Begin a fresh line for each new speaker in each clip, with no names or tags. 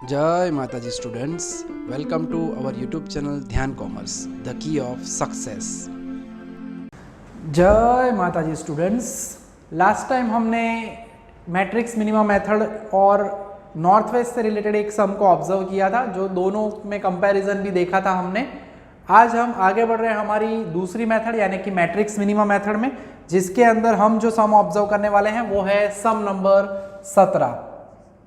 जय माता जी students, welcome to our YouTube channel Dhyan commerce, the key of success.
जय माता जी स्टूडेंट्स। लास्ट टाइम हमने मैट्रिक्स मिनिमम मेथड और नॉर्थ वेस्ट से रिलेटेड एक सम को ऑब्जर्व किया था, जो दोनों में कंपैरिजन भी देखा था हमने। आज हम आगे बढ़ रहे हैं हमारी दूसरी मेथड यानी कि मैट्रिक्स मिनिमम मेथड में, जिसके अंदर हम जो सम ऑब्जर्व करने वाले हैं वो है सम नंबर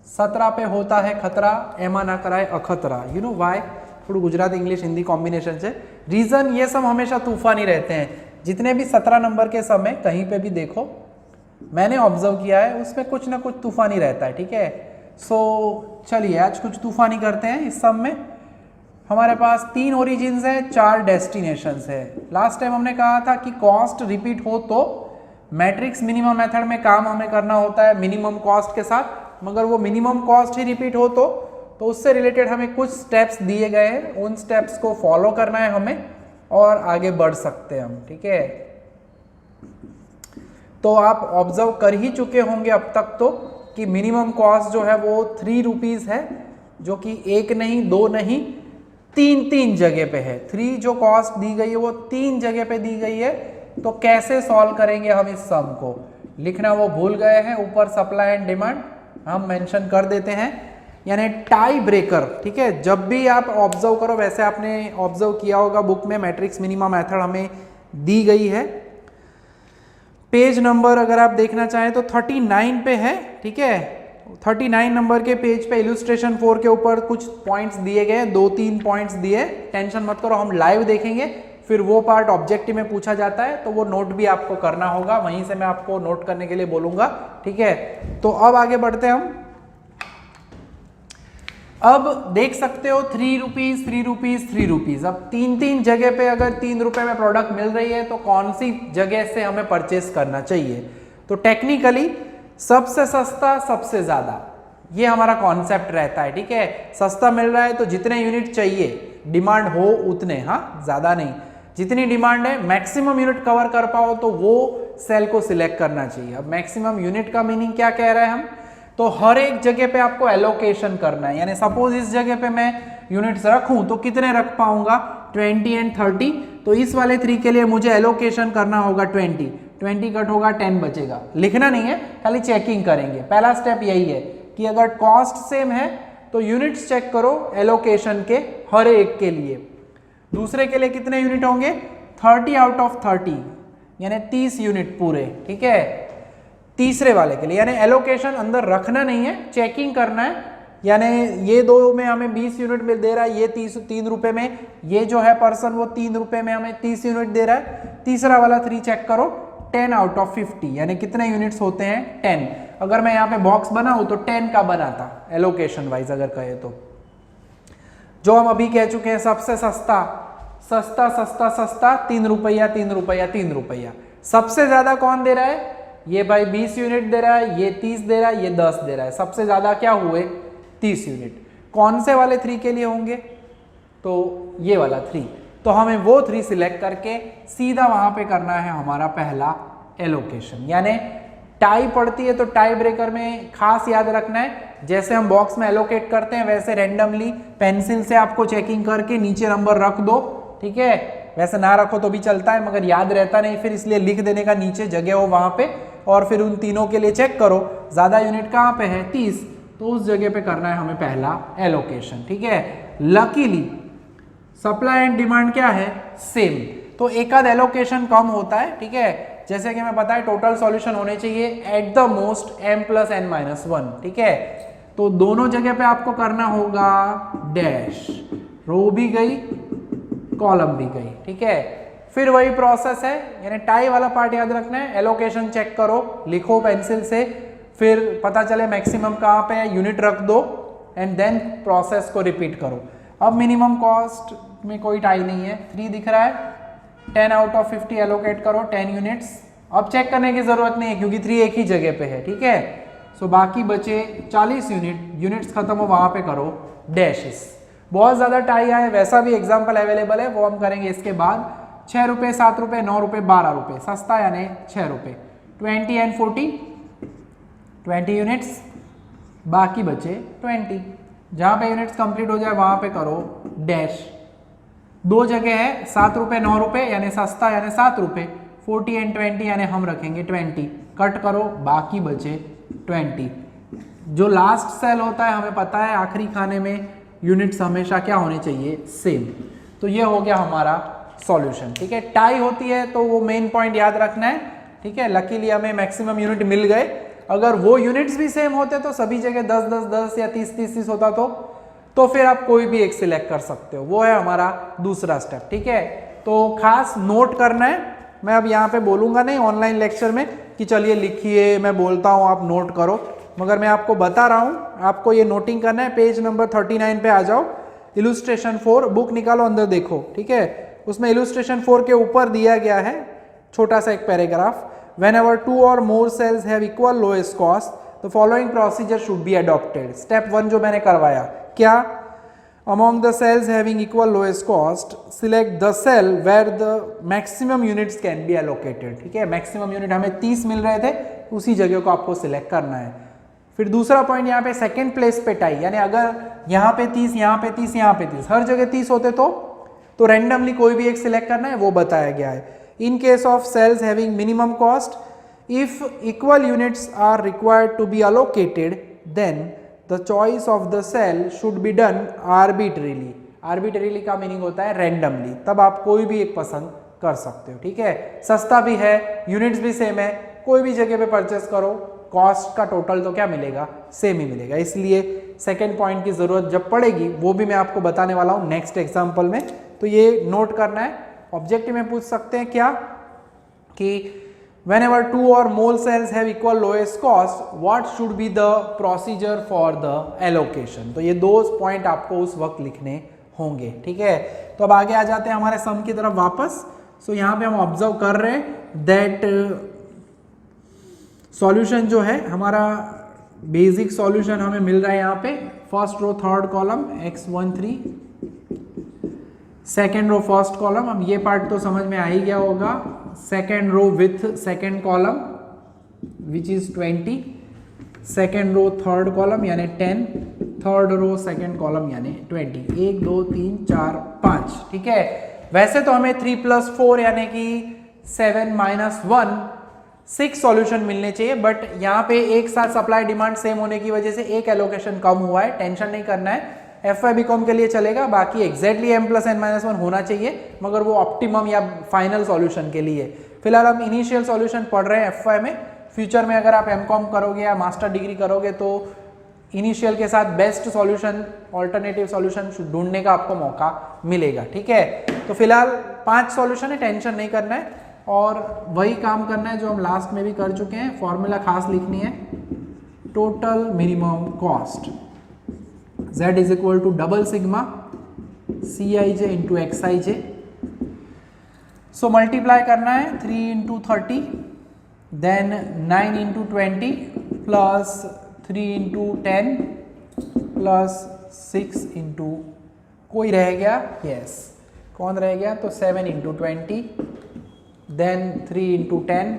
17 पे होता है खतरा, एमा ना कराए अखतरा। You know why? थोड़ा गुजराती इंग्लिश हिंदी कॉम्बिनेशन से रीजन, ये सब हमेशा तूफानी रहते हैं। जितने भी 17 नंबर के सम है, कहीं पे भी देखो, मैंने ऑब्जर्व किया है उसमें कुछ ना कुछ तूफानी रहता है। ठीक है, सो चलिए आज कुछ तूफानी करते हैं। इस सम में हमारे पास 3 ओरिजिन्स है, 4 डेस्टिनेशंस है। लास्ट टाइम हमने कहा था कि कॉस्ट रिपीट हो तो मैट्रिक्स मिनिमम मेथड में काम हमें करना होता है मिनिमम कॉस्ट के साथ, मगर वो मिनिमम कॉस्ट ही रिपीट हो तो उससे रिलेटेड हमें कुछ स्टेप्स दिए गए हैं, उन स्टेप्स को फॉलो करना है हमें और आगे बढ़ सकते हैं हम। ठीक है, तो आप ऑब्जर्व कर ही चुके होंगे अब तक तो कि मिनिमम कॉस्ट जो है वो 3 रुपीज है, जो कि एक नहीं, दो नहीं, तीन जगह पे है। 3 जो कॉस्ट दी गई है वो 3 जगह पे दी गई है। तो कैसे सॉल्व करेंगे हम इस सम को? लिखना वो भूल गए हैं, ऊपर सप्लाई एंड डिमांड हम मेंशन कर देते हैं, यानी टाई ब्रेकर। ठीक है, जब भी आप ऑब्जर्व करो, वैसे आपने ऑब्जर्व किया होगा बुक में मैट्रिक्स मिनिमम मेथड हमें दी गई है। पेज नंबर अगर आप देखना चाहें तो 39 पे है। ठीक है, 39 नंबर के पेज पे इलस्ट्रेशन 4 के ऊपर कुछ पॉइंट्स दिए गए, 2-3 पॉइंट्स दिए। टेंशन मत करो, हम लाइव देखेंगे, फिर वो पार्ट ऑब्जेक्टिव में पूछा जाता है तो वो नोट भी आपको करना होगा, वहीं से मैं आपको नोट करने के लिए बोलूंगा। ठीक है, तो अब आगे बढ़ते हैं हम। अब देख सकते हो 3 रुपीज 3 रुपीज 3 रुपीज। अब 3 जगह पे अगर 3 रुपए में प्रोडक्ट मिल रही है तो कौन सी जगह से हमें परचेस करना चाहिए? तो टेक्निकली सबसे सस्ता सबसे ज्यादा, ये हमारा कॉन्सेप्ट रहता है। ठीक है, सस्ता मिल रहा है तो जितने यूनिट चाहिए, डिमांड हो उतने, हाँ ज्यादा नहीं, जितनी डिमांड है मैक्सिमम यूनिट कवर कर पाओ तो वो सेल को सिलेक्ट करना चाहिए। अब मैक्सिमम यूनिट का मीनिंग क्या कह रहे हैं हम? तो हर एक जगह पे आपको एलोकेशन करना है, यानी सपोज इस जगह पे मैं यूनिट्स रखूं तो कितने रख पाऊंगा? 20 एंड 30। तो इस वाले 3 के लिए मुझे एलोकेशन करना होगा 20 कट होगा 10 बचेगा। लिखना नहीं है, खाली चेकिंग करेंगे। पहला स्टेप यही है कि अगर कॉस्ट सेम है तो यूनिट्स चेक करो एलोकेशन के हर एक के लिए। दूसरे के लिए कितने यूनिट होंगे? 30 आउट ऑफ 30, यानी 30 यूनिट पूरे। ठीक है, तीसरे वाले के लिए, यानी एलोकेशन अंदर रखना नहीं है, चेकिंग करना है। यानी ये 2 में हमें 20 यूनिट में दे रहा है, ये 3 रुपए में, ये जो है पर्सन वो 3 रुपए में हमें 30 यूनिट दे रहा है। तीसरा वाला 3 चेक करो, 10 आउट ऑफ 50, यानी कितने यूनिट्स होते हैं? 10। अगर मैं यहाँ पे बॉक्स बनाऊं तो 10 का बनाता एलोकेशन वाइज अगर कहे तो। जो हम अभी कह चुके हैं सबसे सस्ता सस्ता सस्ता सस्ता 3 रुपया 3 रुपया 3 रुपया। सबसे ज्यादा कौन दे रहा है? ये भाई 20 यूनिट दे रहा है, ये 30 दे रहा है, ये 10 दे रहा है। सबसे ज्यादा क्या हुए? 30 यूनिट। कौन से वाले 3 के लिए होंगे? तो ये वाला 3। तो हमें वो 3 सिलेक्ट करके सीधा वहां पे करना है हमारा पहला एलोकेशन। यानी टाई पड़ती है तो टाई ब्रेकर में खास याद रखना है, जैसे हम बॉक्स में एलोकेट करते हैं वैसे रैंडमली पेंसिल से आपको चेकिंग करके नीचे नंबर रख दो। ठीक है, वैसे ना रखो तो भी चलता है, मगर याद रहता नहीं फिर, इसलिए लिख देने का नीचे जगह हो वहां पे, और फिर उन तीनों के लिए चेक करो ज्यादा यूनिट कहाँ पे है? 30, तो उस जगह पे करना है हमें पहला एलोकेशन। ठीक है, लकीली सप्लाई एंड डिमांड क्या है? सेम, तो एक आध एलोकेशन कम होता है। ठीक है, जैसे कि मैं बताया टोटल सॉल्यूशन होने चाहिए at the most m + n-1। ठीक है, तो दोनों जगह पे आपको करना होगा डैश, रो भी गई कॉलम भी गई। ठीक है, फिर वही प्रोसेस है, यानी टाई वाला पार्ट याद रखना है। एलोकेशन चेक करो, लिखो पेंसिल से, फिर पता चले मैक्सिमम कहाँ पे है, यूनिट रख दो एंड देन प्रोसेस को रिपीट करो। अब मिनिमम कॉस्ट में कोई टाई नहीं है, 3 दिख रहा है, 10 आउट ऑफ 50 एलोकेट करो 10 यूनिट्स। अब चेक करने की जरूरत नहीं है क्योंकि 3 एक ही जगह पे है। ठीक है, सो बाकी बचे 40 यूनिट्स खत्म हो वहां पे करो डैशेस। बहुत ज्यादा टाई आए वैसा भी एग्जाम्पल अवेलेबल है, वो हम करेंगे इसके बाद। 6 रुपये 7 रुपये 9 रुपये 12 रुपये, सस्ता यानी 6 रुपये। 20 एंड 40 20 यूनिट्स, बाकी बचे 20। जहाँ पे यूनिट्स कंप्लीट हो जाए वहाँ पे करो डैश। 2 जगह है 7 रुपये 9 रुपये यानी सस्ता यानी 7 रुपये, 40 एंड 20 यानी हम रखेंगे 20, कट करो बाकी बचे 20। जो लास्ट सेल होता है हमें पता है आखिरी खाने में यूनिट्स हमेशा क्या होने चाहिए, सेम। तो ये हो गया हमारा सॉल्यूशन। ठीक है, टाई होती है तो वो मेन पॉइंट याद रखना है। ठीक है, लकीली हमें मैक्सिमम यूनिट मिल गए। अगर वो यूनिट्स भी सेम होते तो सभी जगह 10 10 10 या 30 30 30 होता तो फिर आप कोई भी एक सिलेक्ट कर सकते हो। वो है हमारा दूसरा स्टेप। ठीक है, तो खास नोट करना है। मैं अब यहाँ पे बोलूँगा नहीं ऑनलाइन लेक्चर में कि चलिए लिखिए, मैं बोलता हूँ आप नोट करो, मगर मैं आपको बता रहा हूँ, आपको ये नोटिंग करना है। पेज नंबर 39 पे आ जाओ, इलुस्ट्रेशन 4 बुक निकालो, अंदर देखो। ठीक है, उसमें इलुस्ट्रेशन 4 के ऊपर दिया गया है छोटा सा एक paragraph, whenever 2 or more cells have equal lowest cost the following procedure should be adopted। Step 1 जो मैंने करवाया, क्या, among the cells having equal lowest cost select the cell where the maximum units can be allocated। ठीक है, maximum unit हमें 30 मिल रहे थे, उसी जगह को आपको सिलेक्ट करना है। फिर दूसरा पॉइंट यहाँ पे सेकेंड प्लेस पे टाई, यानी अगर यहाँ पे 30 यहाँ पे 30 यहाँ पे 30 हर जगह 30 होते तो रैंडमली कोई भी एक सिलेक्ट करना है, वो बताया गया है। In case of cells having minimum cost, if equal units are required to be allocated, then the choice of the cell should be done arbitrarily। arbitrarily का मीनिंग होता है randomly, तब आप कोई भी एक पसंद कर सकते हो। ठीक है, सस्ता भी है, यूनिट्स भी सेम है, कोई भी जगह पे परचेस करो, कॉस्ट का टोटल तो क्या मिलेगा, सेम ही मिलेगा। इसलिए सेकेंड पॉइंट की जरूरत जब पड़ेगी वो भी मैं आपको बताने वाला हूँ नेक्स्ट एग्जाम्पल में, तो ये नोट करना है। ऑब्जेक्टिव में पूछ सकते हैं क्या कि whenever 2 or more cells have equal lowest cost what should be the procedure for the allocation। तो ये 2 पॉइंट आपको उस वक्त लिखने होंगे। ठीक है, तो अब आगे आ जाते हैं हमारे सम की तरफ वापस। सो यहाँ पे हम ऑब्जर्व कर रहे हैं दैट सॉल्यूशन जो है हमारा बेसिक सॉल्यूशन हमें मिल रहा है यहाँ पे, first row third column x13, second row first column. अब ये पार्ट तो समझ में आ ही गया होगा, second row with second column which is 20, second row third column यानी 10, थर्ड रो सेकेंड कॉलम यानी 20। 1 2 3 4 5। ठीक है, वैसे तो हमें 3 + 4 यानी कि 7 - 1 6 सॉल्यूशन मिलने चाहिए, बट यहाँ पे एक साथ सप्लाई डिमांड सेम होने की वजह से एक एलोकेशन कम हुआ है। टेंशन नहीं करना है, FY BCom के लिए चलेगा, बाकी एग्जैक्टली m + n - 1 होना चाहिए, मगर वो ऑप्टिमम या फाइनल सॉल्यूशन के लिए। फिलहाल हम इनिशियल सॉल्यूशन पढ़ रहे हैं FY में। फ्यूचर में अगर आप MCom करोगे या मास्टर डिग्री करोगे तो इनिशियल के साथ बेस्ट सॉल्यूशन, ऑल्टरनेटिव सॉल्यूशन ढूंढने का आपको मौका मिलेगा। ठीक है, तो फिलहाल 5 सॉल्यूशन है, टेंशन नहीं करना है, और वही काम करना है जो हम लास्ट में भी कर चुके हैं। फॉर्मूला खास लिखनी है, total minimum cost Z is equal to double sigma Cij into Xij। So multiply करना है 3 × 30, देन 9 × 20 प्लस 3 × 10 प्लस 6 × कोई रह गया, यस कौन रह गया, तो 7 × 20 देन 3 × 10।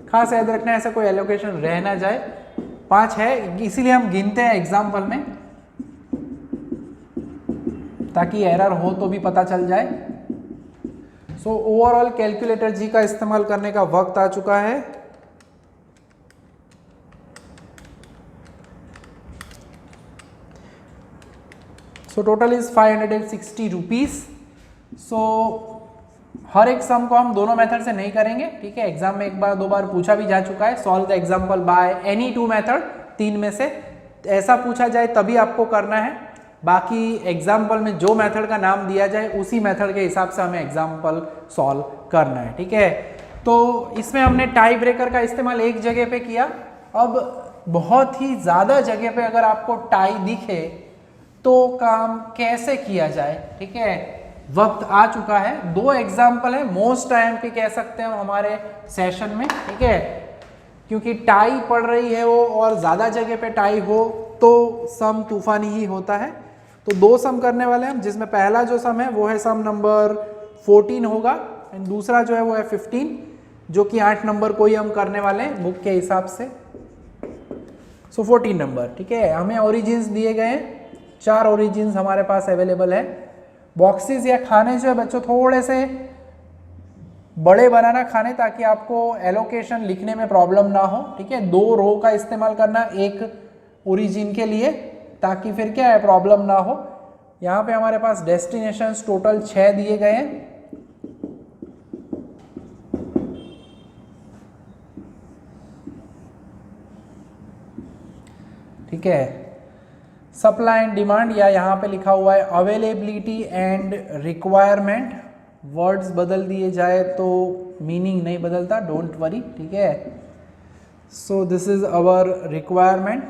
खास याद रखना है ऐसा कोई एलोकेशन रह ना जाए, 5 है इसीलिए हम गिनते हैं एग्जाम्पल में, ताकि एरर हो तो भी पता चल जाए। सो ओवरऑल कैलकुलेटर जी का इस्तेमाल करने का वक्त आ चुका है। So total is 560 rupees. So हर एक सम को हम दोनों मेथड से नहीं करेंगे। ठीक है, एग्जाम में एक बार 2 बार पूछा भी जा चुका है, solve the example by any 2 method, 3 में से ऐसा पूछा जाए तभी आपको करना है। बाकी एग्जाम्पल में जो मेथड का नाम दिया जाए उसी मेथड के हिसाब से हमें एग्जाम्पल सॉल्व करना है। ठीक है, तो इसमें हमने टाई ब्रेकर का इस्तेमाल एक जगह पे किया। अब बहुत ही ज़्यादा जगह पे अगर आपको टाई दिखे तो काम कैसे किया जाए, ठीक है, वक्त आ चुका है। 2 एग्जाम्पल है, मोस्ट IMP कह सकते हैं हमारे सेशन में। ठीक है, क्योंकि टाई पड़ रही है वो और ज़्यादा जगह पे टाई हो तो सम तूफानी ही होता है। तो 2 सम करने वाले हैं हम, जिसमें पहला जो सम है वो है सम नंबर 14 होगा, एंड दूसरा जो है वो है 15, जो कि 8 नंबर को ही हम करने वाले हैं बुक के हिसाब से। सो 14 नंबर। ठीक है, हमें ओरिजिन्स दिए गए हैं 4 ओरिजिन्स हमारे पास अवेलेबल है। बॉक्सेस या खाने जो है बच्चों थोड़े से बड़े बनाना खाने, ताकि आपको एलोकेशन लिखने में प्रॉब्लम ना हो, ठीक है। 2 रो का इस्तेमाल करना एक ओरिजिन के लिए, ताकि फिर क्या है प्रॉब्लम ना हो। यहाँ पे हमारे पास डेस्टिनेशंस टोटल 6 दिए गए हैं। ठीक है, सप्लाई एंड डिमांड, या यहाँ पे लिखा हुआ है अवेलेबिलिटी एंड रिक्वायरमेंट। वर्ड्स बदल दिए जाए तो मीनिंग नहीं बदलता, डोंट वरी, ठीक है। So this is our requirement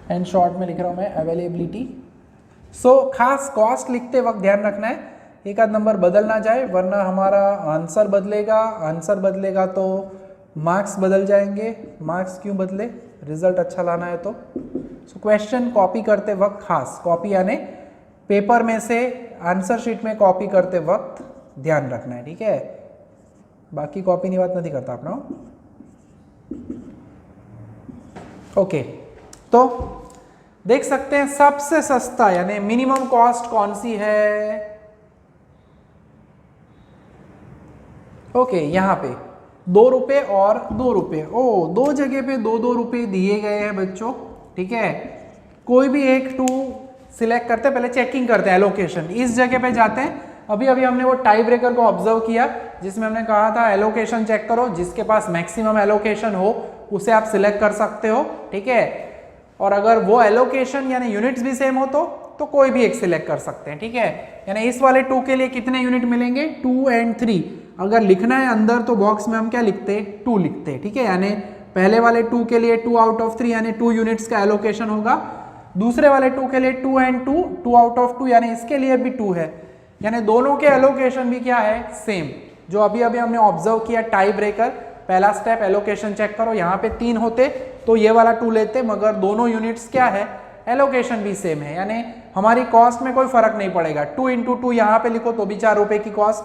and short में लिख रहा हूं मैं अवेलेबिलिटी। सो खास कॉस्ट लिखते वक्त ध्यान रखना है एक आध नंबर बदल ना जाए, वरना हमारा आंसर बदलेगा। आंसर बदलेगा तो मार्क्स बदल जाएंगे। मार्क्स क्यों बदले, रिजल्ट अच्छा लाना है तो। सो क्वेश्चन कॉपी करते वक्त खास, कॉपी यानी पेपर में से आंसर शीट में कॉपी करते वक्त ध्यान रखना है, ठीक है। बाकी कॉपी नहीं बात नहीं करता अपना। ओके, तो देख सकते हैं सबसे सस्ता यानी मिनिमम कॉस्ट कौन सी है। ओके, यहां पे 2 रुपए और 2 रुपए, ओ 2 जगह पे 2-2 रुपए दिए गए हैं बच्चों, ठीक है। कोई भी एक 2 सिलेक्ट करते हैं, पहले चेकिंग करते हैं एलोकेशन। इस जगह पे जाते हैं, अभी अभी हमने वो टाई ब्रेकर को ऑब्जर्व किया जिसमें हमने कहा था एलोकेशन चेक करो, जिसके पास मैक्सिमम एलोकेशन हो उसे आप सिलेक्ट कर सकते हो, ठीक है। और अगर वो एलोकेशन यानी यूनिट्स भी सेम हो तो कोई भी एक सिलेक्ट कर सकते हैं, ठीक है। यानी इस वाले 2 के लिए कितने यूनिट मिलेंगे, 2 और 3। अगर लिखना है अंदर तो बॉक्स में हम क्या लिखते हैं, 2 लिखते हैं, ठीक है। यानी पहले वाले 2 के लिए 2 आउट ऑफ 3 यानी 2 यूनिट्स का एलोकेशन होगा। दूसरे वाले 2 के लिए 2 और 2, 2 आउट ऑफ 2 यानी इसके लिए भी 2 है। यानी दोनों के एलोकेशन भी क्या है, सेम। जो अभी अभी हमने ऑब्जर्व किया टाई ब्रेकर, पहला स्टेप एलोकेशन चेक करो, यहाँ पे 3 होते तो ये वाला 2 लेते, मगर दोनों यूनिट्स क्या है, एलोकेशन भी सेम है। यानी हमारी कॉस्ट में कोई फर्क नहीं पड़ेगा। 2 × 2 यहाँ पे लिखो तो भी 4 रुपए की कॉस्ट,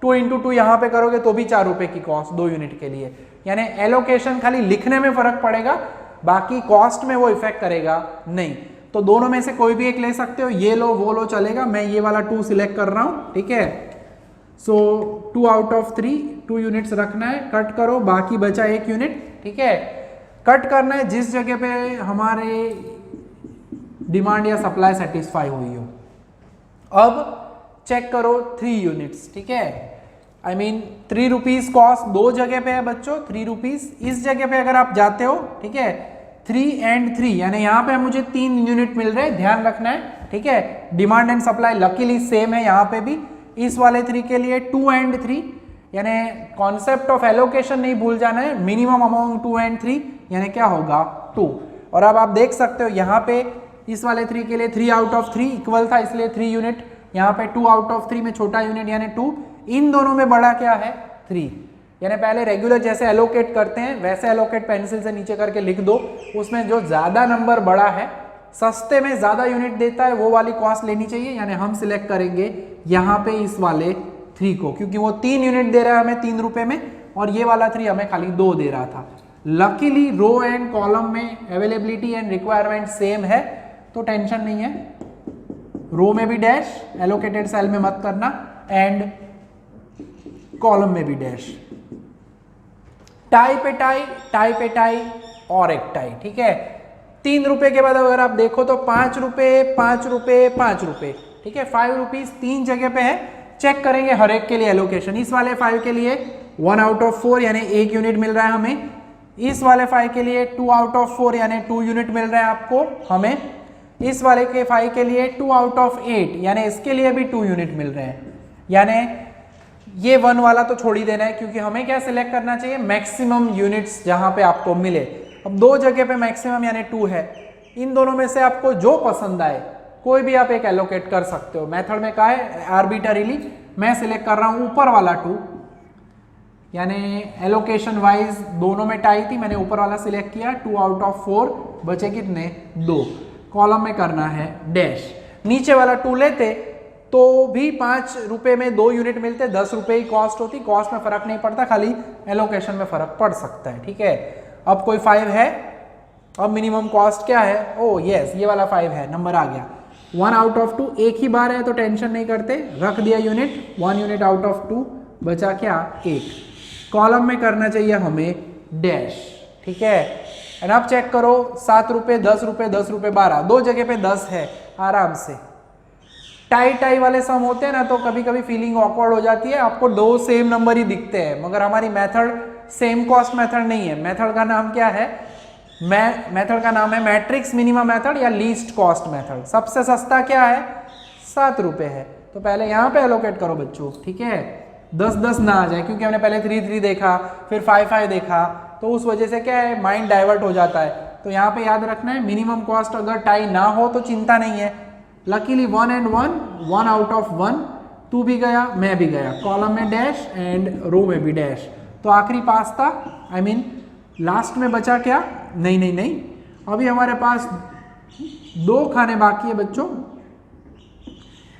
2 × 2 यहाँ पे करोगे तो भी 4 रुपए की कॉस्ट 2 यूनिट के लिए। यानी एलोकेशन खाली लिखने में फर्क पड़ेगा, बाकी कॉस्ट में वो इफेक्ट करेगा नहीं। तो दोनों में से कोई भी एक ले सकते हो, ये लो वो लो चलेगा। मैं ये वाला 2 सिलेक्ट कर रहा हूं, ठीक है। सो 2 आउट ऑफ 3, 2 यूनिट्स रखना है, कट करो, बाकी बचा 1 यूनिट, ठीक है। कट करना है जिस जगह पे हमारे डिमांड या सप्लाई सेटिस्फाई हुई हो। अब चेक करो 3 यूनिट्स, ठीक है। आई मीन 3 रुपीज कॉस्ट 2 जगह पे है बच्चों, 3 रुपीज। इस जगह पे अगर आप जाते हो, ठीक है, 3 और 3 यानी यहाँ पे मुझे 3 यूनिट मिल रहे हैं, ध्यान रखना है, ठीक है। Demand and supply luckily same है यहाँ पे भी। इस वाले 3 के लिए 2 और 3 यानी कॉन्सेप्ट ऑफ एलोकेशन नहीं भूल जाना है। मिनिमम अमाउंट 2 और 3 यानी क्या होगा 2। और अब आप देख सकते हो यहाँ पे इस वाले 3 के लिए 3 आउट ऑफ 3 इक्वल था, इसलिए 3 यूनिट। यहाँ पे 2 आउट ऑफ 3 में छोटा यूनिट यानी 2। इन दोनों में बड़ा क्या है, 3। यानी पहले रेगुलर जैसे एलोकेट करते हैं वैसे एलोकेट पेंसिल से नीचे करके लिख दो। उसमें जो ज्यादा नंबर बड़ा है, सस्ते में ज्यादा यूनिट देता है, वो वाली कॉस्ट लेनी चाहिए। यानी हम सिलेक्ट करेंगे यहाँ पे इस वाले 3 को, क्योंकि वो 3 यूनिट दे रहा है हमें 3 रुपए में, और ये वाला 3 हमें खाली 2 दे रहा था। लकीली रो एंड कॉलम में अवेलेबिलिटी एंड रिक्वायरमेंट सेम है, तो टेंशन नहीं है। रो में भी डैश, एलोकेटेड सेल में मत करना, एंड कॉलम में भी डैश। टाई पे टाई, टाई पे टाई और एक टाई, ठीक है। 3 रुपए के बाद अगर आप देखो तो 5 रुपए, 5 रुपए, 5 रुपए, ठीक है। 5 रुपीज 3 जगह पे है। चेक करेंगे हर एक के लिए एलोकेशन। इस वाले 5 के लिए 1 आउट ऑफ 4 यानी 1 यूनिट मिल रहा है हमें। इस वाले 5 के लिए 2 आउट ऑफ 4 यानी 2 यूनिट मिल रहा है आपको हमें। इस वाले के 5 के लिए 2 आउट ऑफ 8 यानी इसके लिए भी 2 यूनिट मिल रहे हैं। यानी ये 1 वाला तो छोड़ ही देना है, क्योंकि हमें क्या सिलेक्ट करना चाहिए, मैक्सिमम यूनिट्स जहां पे आपको मिले। अब 2 जगह पे मैक्सिमम यानी 2 है। इन दोनों में से आपको जो पसंद आए कोई भी आप एक एलोकेट कर सकते हो। मेथड में कहा है आर्बिटरीली, मैं सिलेक्ट कर रहा हूं ऊपर वाला 2, यानी एलोकेशन वाइज दोनों में टाई थी, मैंने ऊपर वाला सिलेक्ट किया। 2 आउट ऑफ 4 बचे कितने, 2। कॉलम में करना है डैश। नीचे वाला 2 लेते तो भी 5 रुपए में 2 यूनिट मिलते, 10 रुपए ही कॉस्ट होती। कॉस्ट में फर्क नहीं पड़ता, खाली एलोकेशन में फर्क पड़ सकता है, ठीक है। अब कोई 5 है, अब मिनिमम कॉस्ट क्या है, ओ यस ये वाला 5 है, नंबर आ गया। 1 आउट ऑफ 2 एक ही बार है तो टेंशन नहीं करते, रख दिया यूनिट, 1 यूनिट आउट ऑफ 2 बचा क्या 1। कॉलम में करना चाहिए हमें डैश, ठीक है। एंड अब चेक करो 7 रुपये 10 रुपये 10 रुपये 12, दो जगह पे 10 है आराम से। टाई टाई वाले सम होते हैं ना तो कभी कभी फीलिंग ऑकवर्ड हो जाती है, आपको दो सेम नंबर ही दिखते हैं, मगर हमारी मेथड सेम कॉस्ट मेथड नहीं है। मेथड का नाम क्या है, मेथड का नाम है मैट्रिक्स मिनिमा मेथड या लीस्ट कॉस्ट मेथड। सबसे सस्ता क्या है 7 रुपये है, तो पहले यहाँ पे एलोकेट करो बच्चों, ठीक है। 10-10 ना आ जाए क्योंकि हमने पहले 3-3 देखा, फिर 5-5 देखा, तो उस वजह से क्या है माइंड डाइवर्ट हो जाता है। तो यहाँ पे याद रखना है मिनिमम कॉस्ट अगर टाई ना हो तो चिंता नहीं है। लकीली 1 and 1, 1 आउट ऑफ 1, तू भी गया मैं भी गया, कॉलम में डैश एंड रो में भी डैश। तो आखिरी पास्ता आई मीन लास्ट में बचा क्या, नहीं, अभी हमारे पास 2 खाने बाकी है बच्चों,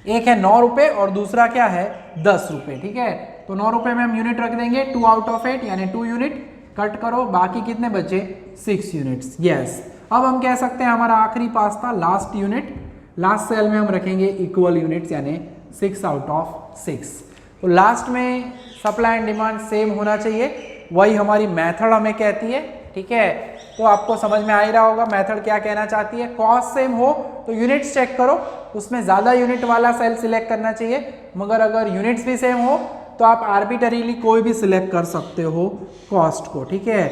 एक है 9 रुपये और दूसरा क्या है 10 रुपये, ठीक है। तो 9 रुपये में हम यूनिट रख देंगे 2 आउट ऑफ 8 यानी 2 यूनिट, कट करो, बाकी कितने बचे 6 यूनिट्स, यस। अब हम कह सकते हैं हमारा आखिरी पास्ता लास्ट यूनिट, लास्ट सेल में हम रखेंगे इक्वल यूनिट्स यानी 6 आउट ऑफ 6। तो लास्ट में सप्लाई एंड डिमांड सेम होना चाहिए, वही हमारी मेथड हमें कहती है, ठीक है। तो आपको समझ में आ ही रहा होगा मेथड क्या कहना चाहती है। कॉस्ट सेम हो तो यूनिट्स चेक करो, उसमें ज़्यादा यूनिट वाला सेल सिलेक्ट करना चाहिए, मगर अगर यूनिट्स भी सेम हो तो आप आर्बिटरीली कोई भी सिलेक्ट कर सकते हो कॉस्ट को, ठीक है।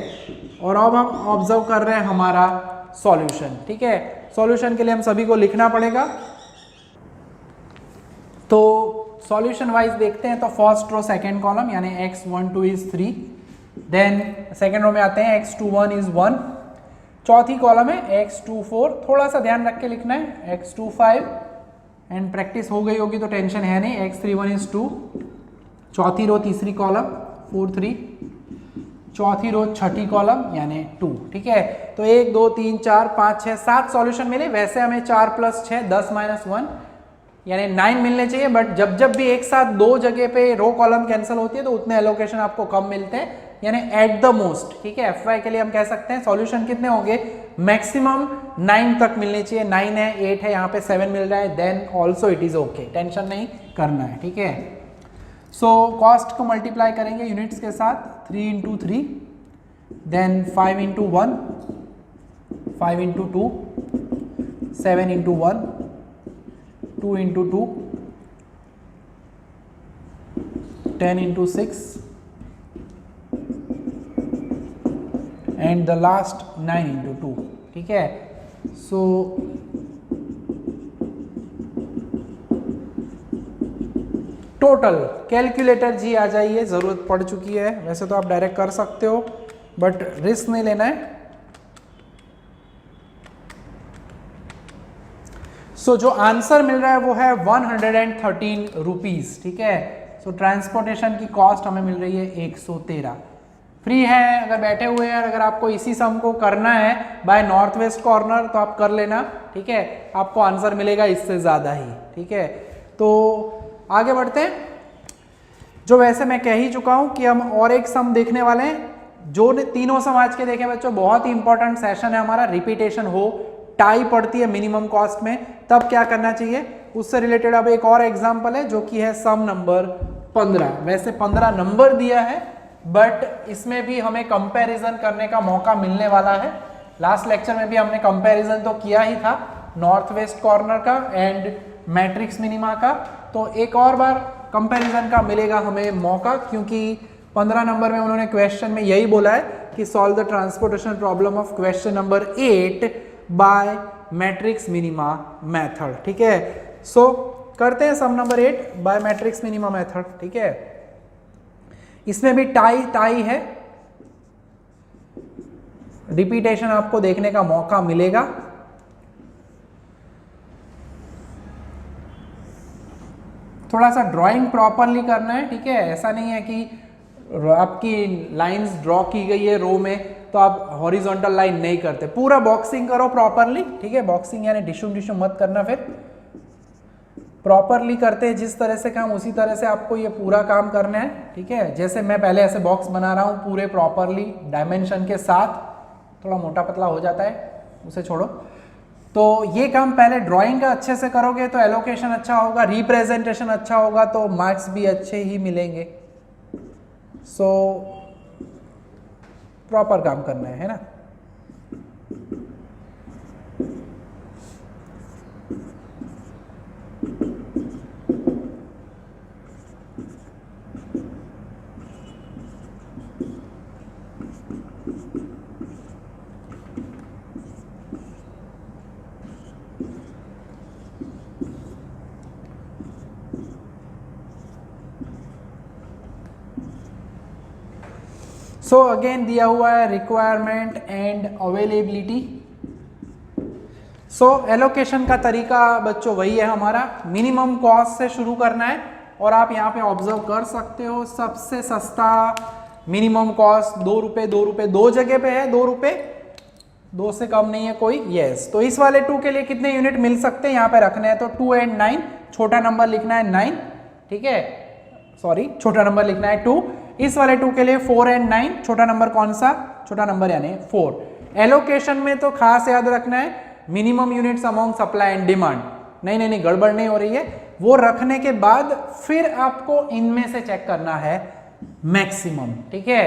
और अब हम ऑब्जर्व कर रहे हैं हमारा सॉल्यूशन, ठीक है। सॉल्यूशन के लिए हम सभी को लिखना पड़ेगा, तो सॉल्यूशन वाइज देखते हैं। तो फर्स्ट रो सेकंड कॉलम यानी x12 is 3, then second row में आते हैं x21 इज 1, चौथी कॉलम है x24, थोड़ा सा ध्यान रख के लिखना है, x25 एंड प्रैक्टिस हो गई होगी तो टेंशन है नहीं, x31 इज 2, चौथी रो तीसरी कॉलम 4-3, चौथी रो छठी कॉलम यानी 2, ठीक है। तो 1 2 3 4 5 6 7 सॉल्यूशन मिले, वैसे हमें 4 + 6 10 - 1 यानी 9 मिलने चाहिए, बट जब भी एक साथ दो जगह पे रो कॉलम कैंसिल होती है तो उतने एलोकेशन आपको कम मिलते हैं, यानी एट द मोस्ट, ठीक है। एफवाई के लिए हम कह सकते हैं सॉल्यूशन कितने होंगे, मैक्सिमम 9 तक मिलने चाहिए, 9 है 8 है, यहाँ पे 7 मिल रहा है, then also it is okay, tension नहीं करना है, ठीक है। सो कॉस्ट को मल्टीप्लाई करेंगे यूनिट्स के साथ, 3 × 3, देन 5 × 1, 5 × 2, 7 × 1, 2 × 2, 10 × 6 एंड द लास्ट 9 × 2, ठीक है। सो टोटल कैलकुलेटर जी आ जाइए, ज़रूरत पड़ चुकी है, वैसे तो आप डायरेक्ट कर सकते हो बट रिस्क नहीं लेना है। सो जो आंसर मिल रहा है वो है 113 रुपीज़, ठीक है। सो ट्रांसपोर्टेशन की कॉस्ट हमें मिल रही है 113, फ्री है। अगर बैठे हुए हैं, अगर आपको इसी सम को करना है बाय नॉर्थ वेस्ट कॉर्नर तो आप कर लेना, ठीक है, आपको आंसर मिलेगा इससे ज़्यादा ही, ठीक है। तो आगे बढ़ते हैं, जो वैसे मैं कह ही चुका हूं कि हम और एक सम देखने वाले हैं, जो तीनों सम आज के देखें बच्चों, बहुत ही इंपॉर्टेंट सेशन है हमारा, रिपीटेशन हो, टाई पड़ती है मिनिमम कॉस्ट में, तब क्या करना चाहिए, उससे रिलेटेड अब एक और एग्जांपल है जो कि है सम नंबर 15। वैसे 15 नंबर दिया है बट इसमें भी हमें कंपैरिजन करने का मौका मिलने वाला है। लास्ट लेक्चर में भी हमने कंपैरिजन तो किया ही था नॉर्थ वेस्ट कॉर्नर का एंड मैट्रिक्स मिनिमा का, तो एक और बार कंपैरिजन का मिलेगा हमें मौका, क्योंकि 15 नंबर में उन्होंने क्वेश्चन में यही बोला है कि solve the transportation problem of question number 8 by matrix minima method, ठीक है। सो करते हैं sum number 8 by matrix minima method, ठीक है। इसमें भी टाई है, रिपीटेशन आपको देखने का मौका मिलेगा। थोड़ा सा ड्राइंग प्रॉपरली करना है, ठीक है, ऐसा नहीं है कि आपकी लाइंस ड्रॉ की गई है रो में तो आप हॉरिजॉन्टल लाइन नहीं करते, पूरा बॉक्सिंग करो प्रॉपरली, ठीक है। बॉक्सिंग यानी डिशुम मत करना, फिर प्रॉपरली करते हैं जिस तरह से काम उसी तरह से आपको ये पूरा काम करना है, ठीक है। जैसे मैं पहले ऐसे बॉक्स बना रहा हूँ पूरे प्रॉपरली डायमेंशन के साथ, थोड़ा मोटा पतला हो जाता है, उसे छोड़ो। तो ये काम पहले ड्राइंग का अच्छे से करोगे तो एलोकेशन अच्छा होगा, रिप्रेजेंटेशन अच्छा होगा तो मार्क्स भी अच्छे ही मिलेंगे। सो प्रॉपर काम करना है ना। सो अगेन दिया हुआ है requirement and availability. So allocation का तरीका बच्चों वही है हमारा, मिनिमम कॉस्ट से शुरू करना है। और आप यहाँ पे ऑब्जर्व कर सकते हो सबसे सस्ता मिनिमम कॉस्ट 2 रुपये, 2 रुपये, दो जगह पे है 2 रुपये, 2 से कम नहीं है कोई। यस, तो इस वाले 2 के लिए कितने यूनिट मिल सकते हैं यहाँ पे रखने हैं, तो 2 and 9, छोटा नंबर लिखना है 9, ठीक है, सॉरी छोटा नंबर लिखना है 2। इस वाले 2 के लिए 4 and 9, छोटा नंबर कौन सा, छोटा नंबर यानी 4। एलोकेशन में तो खास याद रखना है minimum units among supply and demand. नहीं गड़बड़ नहीं हो रही है, वो रखने के बाद फिर आपको इनमें से चेक करना है मैक्सिमम, ठीक है,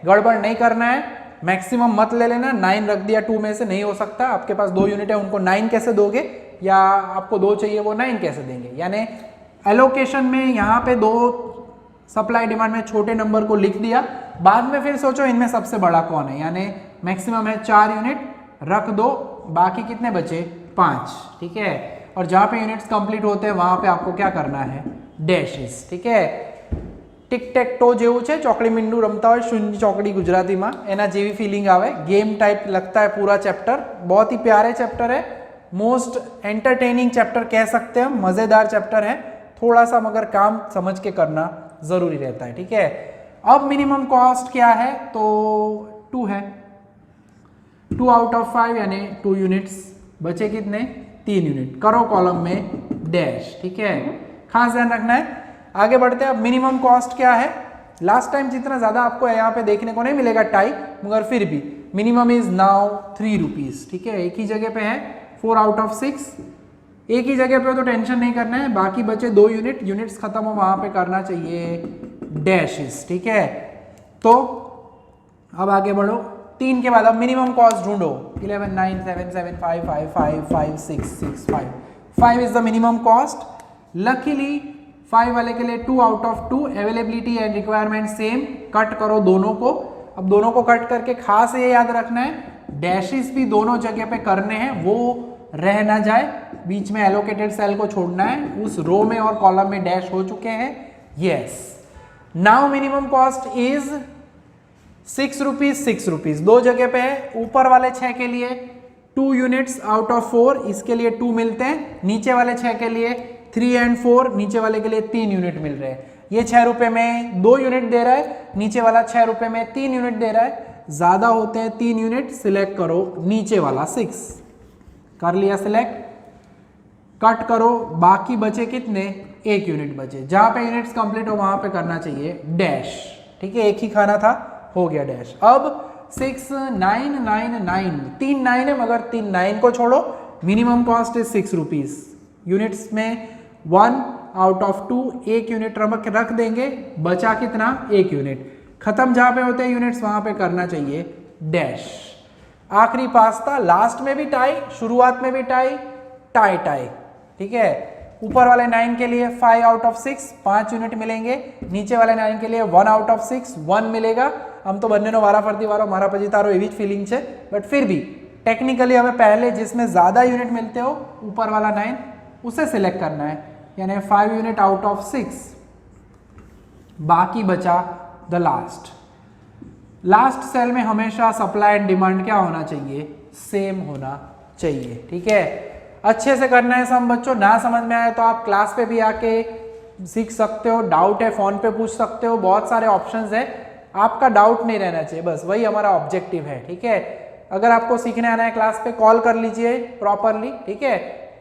गड़बड़ नहीं करना है। मैक्सिमम मत ले लेना, 9 रख दिया 2 में से, नहीं हो सकता। आपके पास 2 यूनिट है, उनको 9 कैसे दोगे, या आपको 2 चाहिए वो 9 कैसे देंगे। यानी एलोकेशन में यहाँ पे 2 सप्लाई डिमांड में छोटे नंबर को लिख दिया, बाद में फिर सोचो इनमें सबसे बड़ा कौन है, यानी मैक्सिमम है 4 यूनिट, रख दो, बाकी कितने बचे 5, ठीक है। और जहां पे यूनिट्स कंप्लीट होते हैं वहां पे आपको क्या करना है, डैशेस, ठीक है। टिक टेक टो जेવું છે, ચોકડી મીંડું રમતા હોય, શૂન્ય ચોકડી ગુજરાતીમાં, એના જેવી ફિલિંગ આવે, गेम टाइप लगता है पूरा चैप्टर। बहुत ही प्यारे चैप्टर है, मोस्ट एंटरटेनिंग चैप्टर कह सकते हैं, मजेदार चैप्टर है, थोड़ा सा मगर काम समझ के करना जरूरी रहता है, ठीक है। अब मिनिमम कॉस्ट क्या है, तो 2 है, 2 आउट ऑफ 5 यानी 2 यूनिट्स, बचे कितने 3 यूनिट, करो कॉलम में डैश, ठीक है, खास ध्यान रखना है। आगे बढ़ते हैं, अब मिनिमम कॉस्ट क्या है। लास्ट टाइम जितना ज्यादा आपको यहाँ पे देखने को नहीं मिलेगा टाई, मगर फिर भी मिनिमम इज नाउ 3 रुपीज, ठीक है। एक ही जगह पे है 4 आउट ऑफ 6, एक ही जगह पे तो टेंशन नहीं करना है, बाकी बचे 2 यूनिट, यूनिट्स खत्म हो वहां पे करना चाहिए डैशेस, ठीक है। तो अब आगे बढ़ो, 3 के बाद अब मिनिमम कॉस्ट ढूंढो, 11 9 7 7 5 5 5 5 6 6 5 5 is the minimum cost. Luckily 5 वाले के लिए 2 out of 2, availability and requirement same, cut करो दोनों को। अब दोनों को कट करके खास ये याद रखना है डैशेस भी दोनों जगह पे करने हैं, वो रह ना जाए, बीच में एलोकेटेड सेल को छोड़ना है, उस रो में और कॉलम में डैश हो चुके हैं। Yes, now minimum cost is 6 rupees 6 rupees, 2 जगह पे है। ऊपर वाले 6 के लिए 2 यूनिट्स आउट ऑफ 4, इसके लिए 2 मिलते हैं। नीचे वाले 6 के लिए 3 and 4, नीचे वाले के लिए 3 यूनिट मिल रहे हैं। ये 6 रुपए में 2 यूनिट दे रहा है, नीचे वाला 6 रुपए में 3 यूनिट दे रहा है, ज्यादा होते हैं 3 यूनिट, सिलेक्ट करो नीचे वाला 6, कर लिया सिलेक्ट, कट करो, बाकी बचे कितने, 1 यूनिट बचे। जहां पे यूनिट्स कंप्लीट हो वहां पे करना चाहिए डैश, ठीक है, एक ही खाना था, हो गया डैश। अब 6 9 9 9, 3 9 है मगर 3 9 को छोड़ो, minimum cost is 6 rupees. Units में 1 आउट ऑफ 2, 1 यूनिट रख देंगे, बचा कितना, 1 यूनिट। खत्म जहां पे होते हैं यूनिट्स वहां पे करना चाहिए डैश। आखिरी पास्ता, लास्ट में भी टाई, शुरुआत में भी टाई, टाई टाई, ठीक है। ऊपर वाले 9 के लिए 5 आउट ऑफ 6, 5 यूनिट मिलेंगे। नीचे वाले 9 के लिए 1 आउट ऑफ 6, 1 मिलेगा। हम तो બંનેનો વારાફરતી વારો મારા પછી તારો એવી જ ફિલિંગ છે, બટ फिर भी टेक्निकली हमें पहले जिसमें ज्यादा यूनिट मिलते हो, ऊपर वाला 9 उसे सिलेक्ट करना है, यानी 5 यूनिट आउट ऑफ 6, बाकी बचा द लास्ट। लास्ट सेल में हमेशा सप्लाई एंड डिमांड क्या होना चाहिए, सेम होना चाहिए, ठीक है। अच्छे से करना है सब बच्चों, ना समझ में आए तो आप क्लास पे भी आके सीख सकते हो, डाउट है फोन पे पूछ सकते हो, बहुत सारे ऑप्शंस है, आपका डाउट नहीं रहना चाहिए, बस वही हमारा ऑब्जेक्टिव है, ठीक है। अगर आपको सीखने आना है क्लास पे कॉल कर लीजिए प्रॉपरली, ठीक है।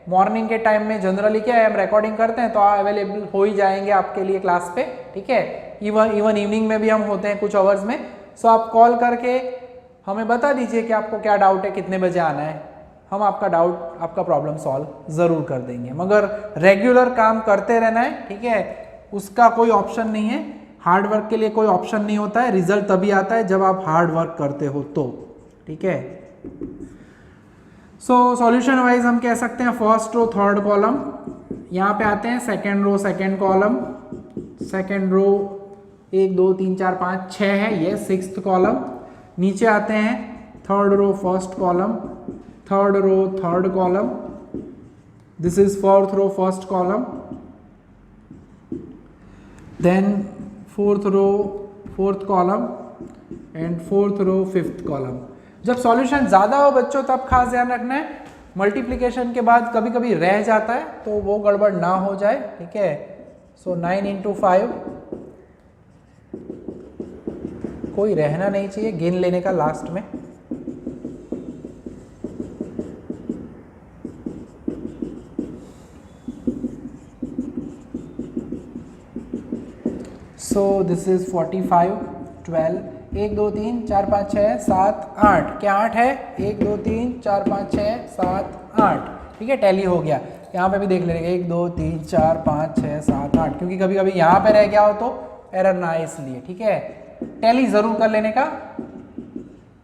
मॉर्निंग के टाइम में जनरली क्या है, हम रिकॉर्डिंग करते हैं तो अवेलेबल हो ही जाएंगे आपके लिए क्लास पे, ठीक है। इवन इवनिंग में भी हम होते हैं कुछ आवर्स में, सो आप कॉल करके हमें बता दीजिए कि आपको क्या डाउट है, कितने बजे आना है, हम आपका डाउट, आपका प्रॉब्लम सॉल्व ज़रूर कर देंगे। मगर रेगुलर काम करते रहना है, ठीक है, उसका कोई ऑप्शन नहीं है। हार्ड वर्क के लिए कोई ऑप्शन नहीं होता है, रिजल्ट तभी आता है जब आप हार्ड वर्क करते हो तो, ठीक है। सो सॉल्यूशन वाइज हम कह सकते हैं फर्स्ट रो थर्ड कॉलम, यहाँ पे आते हैं second row second column, second row 1 2 3 4 5 6 है, ये सिक्स्थ कॉलम। नीचे आते हैं third row first column, third row third column, this is fourth row first column, then fourth row fourth column and fourth row fifth column. जब solution ज़्यादा हो बच्चों तब खास ध्यान रखना है, मल्टीप्लिकेशन के बाद कभी कभी रह जाता है तो वो गड़बड़ ना हो जाए, ठीक है। सो 9 into 5, कोई रहना नहीं चाहिए गिन लेने का लास्ट में। सो दिस इज 45 12 1 2 3 4 5 6 7 8, क्या 8 है? 1 2 3 4 5 6 7 8, ठीक है, टैली हो गया। यहाँ पे भी देख लेंगे 1 2 3 4 5 6 7 8, क्योंकि कभी कभी यहाँ पे रह गया हो तो एरर ना आए इसलिए, ठीक है। टैली जरूर कर लेने का।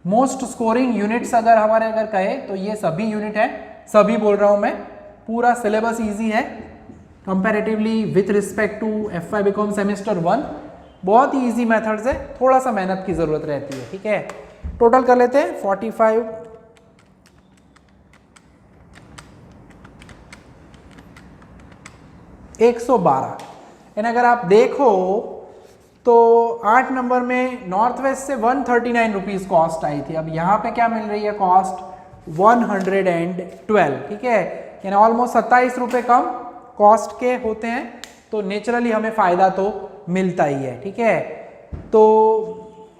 मोस्ट स्कोरिंग यूनिट्स अगर कहे तो ये सभी यूनिट है, सभी बोल रहा हूँ मैं, पूरा सिलेबस इजी है comparatively with respect to F5 BCom semester 1। बहुत ही इजी मेथड्स है, थोड़ा सा मेहनत की जरूरत रहती है, ठीक है। टोटल कर लेते हैं 45 112। एंड अगर आप देखो तो 8 नंबर में नॉर्थ वेस्ट से 139 रुपीज कॉस्ट आई थी, अब यहाँ पे क्या मिल रही है कॉस्ट 112, ठीक है, यानी ऑलमोस्ट 27 रुपये कम कॉस्ट के होते हैं, तो नेचुरली हमें फायदा तो मिलता ही है, ठीक है। तो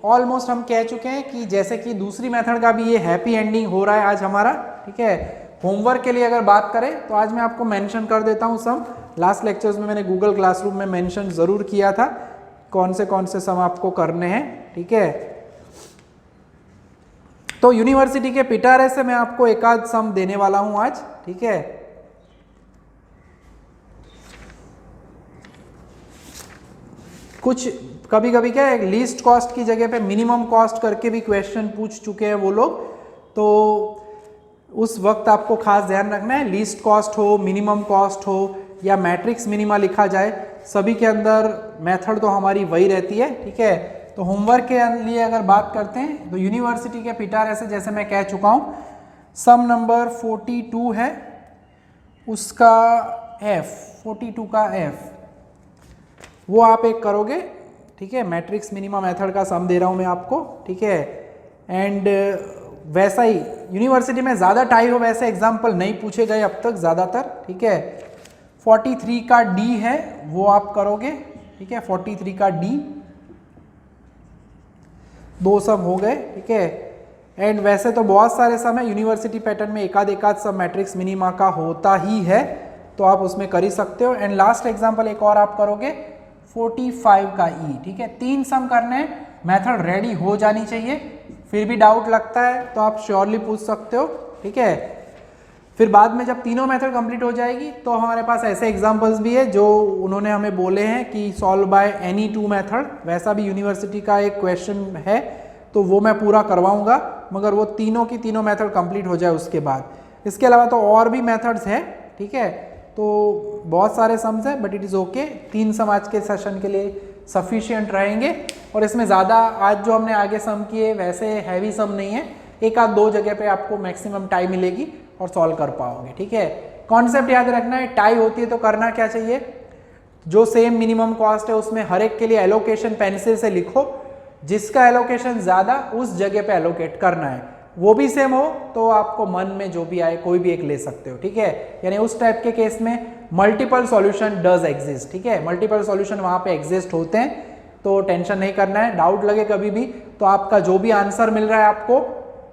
ऑलमोस्ट हम कह चुके हैं कि जैसे कि दूसरी मेथड का भी ये हैप्पी एंडिंग हो रहा है आज हमारा, ठीक है। होमवर्क के लिए अगर बात करें तो आज मैं आपको मेंशन कर देता हूँ सम, लास्ट लेक्चर्स में मैंने गूगल क्लासरूम में मेंशन जरूर किया था कौन से सम आपको करने हैं, ठीक है। तो यूनिवर्सिटी के पिटारे से मैं आपको एक आध सम देने वाला हूं आज, ठीक है। कुछ कभी कभी क्या है, लीस्ट कॉस्ट की जगह पे मिनिमम कॉस्ट करके भी क्वेश्चन पूछ चुके हैं वो लोग, तो उस वक्त आपको खास ध्यान रखना है, लीस्ट कॉस्ट हो, मिनिमम कॉस्ट हो या मैट्रिक्स मिनिमा लिखा जाए, सभी के अंदर मेथड तो हमारी वही रहती है, ठीक है। तो होमवर्क के लिए अगर बात करते हैं तो यूनिवर्सिटी के पिटारे से जैसे मैं कह चुका हूँ, सम नंबर 42 है, उसका F 42 का F वो आप एक करोगे, ठीक है। मैट्रिक्स मिनिमा मेथड का सम दे रहा हूँ मैं आपको, ठीक है। एंड वैसा ही यूनिवर्सिटी में ज़्यादा टाइप हो वैसे एग्जाम्पल नहीं पूछे गए अब तक ज़्यादातर, ठीक है। 43 का D है वो आप करोगे, ठीक है, 43 का D, 2 सम हो गए, ठीक है। एंड वैसे तो बहुत सारे सम है यूनिवर्सिटी पैटर्न में, एक आध सम मैट्रिक्स मिनिमा का होता ही है, तो आप उसमें कर ही सकते हो। एंड लास्ट एग्जांपल एक और आप करोगे 45 का E, ठीक है। 3 सम करने, मेथड रेडी हो जानी चाहिए, फिर भी डाउट लगता है तो आप श्योरली पूछ सकते हो, ठीक है। फिर बाद में जब तीनों मेथड कंप्लीट हो जाएगी तो हमारे पास ऐसे एग्जांपल्स भी है जो उन्होंने हमें बोले हैं कि सॉल्व बाय एनी 2 मेथड, वैसा भी यूनिवर्सिटी का एक क्वेश्चन है, तो वो मैं पूरा करवाऊंगा, मगर वो तीनों की तीनों मेथड कंप्लीट हो जाए उसके बाद। इसके अलावा तो और भी मेथड्स है, ठीक है, तो बहुत सारे सम्स है, बट इट इज़ ओके। 3 सम आज के सेशन के लिए सफिशिएंट रहेंगे, और इसमें ज़्यादा आज जो हमने आगे सम किए वैसे हैवी सम नहीं है, एक आध 2 जगह पे आपको मैक्सिमम टाइम मिलेगी और सॉल्व कर पाओगे, ठीक है। कॉन्सेप्ट याद रखना है, टाई होती है तो करना क्या चाहिए, जो सेम मिनिमम कॉस्ट है उसमें हर एक के लिए एलोकेशन पेंसिल से लिखो, जिसका एलोकेशन ज़्यादा उस जगह पे एलोकेट करना है, वो भी सेम हो तो आपको मन में जो भी आए कोई भी एक ले सकते हो, ठीक है। यानी उस टाइप के केस में मल्टीपल सॉल्यूशन डज एग्जिस्ट, ठीक है, मल्टीपल सॉल्यूशन वहाँ पे एग्जिस्ट होते हैं, तो टेंशन नहीं करना है। डाउट लगे कभी भी तो आपका जो भी आंसर मिल रहा है आपको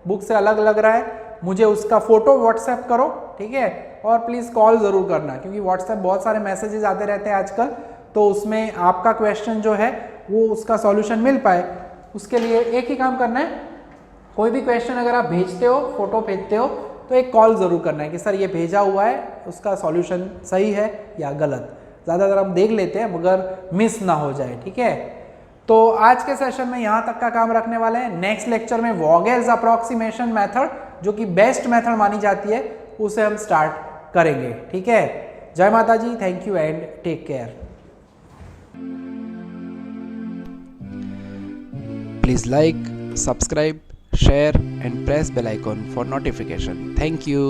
बुक से अलग लग रहा है, मुझे उसका फोटो व्हाट्सएप करो, ठीक है, और प्लीज़ कॉल ज़रूर करना, क्योंकि व्हाट्सएप बहुत सारे मैसेजेस आते रहते हैं आजकल, तो उसमें आपका क्वेश्चन जो है वो उसका सॉल्यूशन मिल पाए, उसके लिए एक ही काम करना है, कोई भी क्वेश्चन अगर आप भेजते हो, फोटो भेजते हो, तो एक कॉल ज़रूर करना है कि सर ये भेजा हुआ है, उसका सॉल्यूशन सही है या गलत। ज़्यादातर हम देख लेते हैं मगर मिस ना हो जाए, ठीक है। तो आज के सेशन में यहाँ तक का काम रखने वाले हैं। नेक्स्ट लेक्चर में वोगेल्स अप्रॉक्सीमेशन मेथड, जो कि बेस्ट मेथड मानी जाती है, उसे हम स्टार्ट करेंगे, ठीक है। जय माता जी, thank you and take care.
Please like, subscribe, share and press bell icon for notification. Thank you.